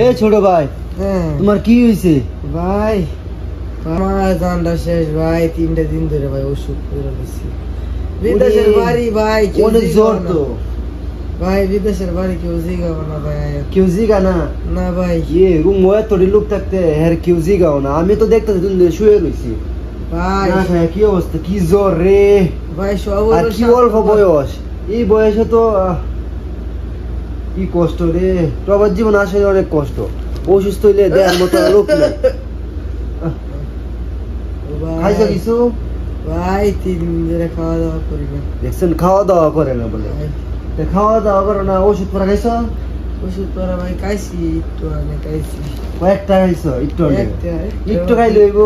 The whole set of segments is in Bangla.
এ ছোট ভাই, তোমার কি হয়েছে ভাই? আমার জানটা শেষ ভাই, 3টা দিন ধরে ভাই ওষুধ করে দিচ্ছি। বিদেশের বাড়ি ভাই, অনেক জ্বর তো ভাই। বিদেশের বাড়ি কেউ জিগাও না ভাই। কেউ জিগা না? না ভাই। এ রুম এতটি লোক থাকতে হ্যাঁ কেউ জিগাও না? আমি তো দেখতেছি তুমি শুয়ে রয়েছি ভাই। কি অবস্থা, কি জ্বর রে ভাই সব আর কি অল্প বয়স, এই বয়সে তো কি কষ্ট রে। প্রবাস জীবন আসলে অনেক কষ্ট। অসুস্থ হইলে দেওয়ার মতো লোক নেই। খাইছো কিছু? ভাই 3 দিন ধরে খাওয়া দাওয়া করি না। দেখছেন, খাওয়া দাওয়া করে না বলে। খাওয়া দাওয়া করো না, ওষুধ পরা খাইছো? ওষুধ পরা ভাই খাইছি, একটু আগে খাইছি। কয়েকটা খাইছো? একটু একটু খাইলে হইব?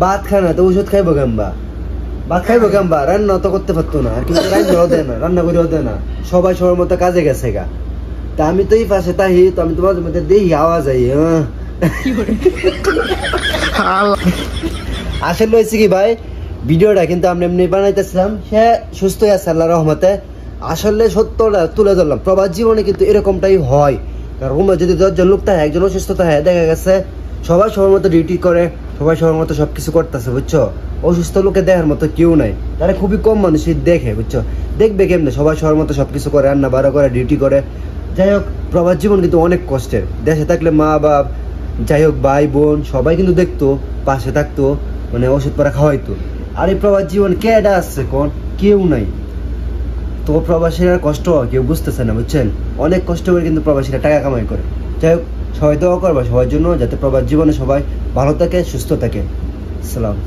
ভাত খায় না তো ওষুধ খাইবো কেমবা? ভাত খাইবো কেমবা? রান্না তো করতে পারতো না, আর কিন্তু রান্নাও দেয় না, রান্না করেও দেয় না। সবাই সবার মতো কাজে গেছে গা। তা আমি তো এই পাশে তাহি, তো আমি তোমাদের মধ্যে দেখি আওয়াজ আই। আসলে হয়েছে কি ভাই, ভিডিওটা কিন্তু আমরা এমনি বানাইতেছিলাম, সে সুস্থই আছে আল্লাহর রহমতে। আসলে সত্যটা তুলে ধরলাম। প্রবাস জীবনে কিন্তু এরকমটাই হয়। কারণ যদি 10 জন লোক থাকে, একজন অসুস্থ থাকে, দেখা গেছে সবাই সবার মতো ডিউটি করে, সবাই সবার মতো সবকিছু করতেছে, বুঝছো? অসুস্থ লোকে দেখার মতো কেউ নাই, তারা খুবই কম মানুষই দেখে, বুঝছো? দেখবে কেমনে? সবাই সবার মতো সবকিছু করে, রান্না বাড়া করে, ডিউটি করে। যাই হোক, প্রবাস জীবন কিন্তু অনেক কষ্টের। দেশে থাকলে মা বাপ, যাই হোক ভাই বোন সবাই কিন্তু দেখতো, পাশে থাকতো, মানে ওষুধ পরা খাওয়াইতো। আর এই প্রবাস জীবন কেডা আসছে কোন? কেউ নাই। তো প্রবাসীরা কষ্ট কেউ বুঝতেছে না, বুঝছেন? অনেক কষ্ট করে কিন্তু প্রবাসীরা টাকা কামাই করে। যাই হোক, সবাই দোয়া করবা সবার জন্য, যাতে প্রবাস জীবনে সবাই ভালো থাকে, সুস্থ থাকে। সালাম।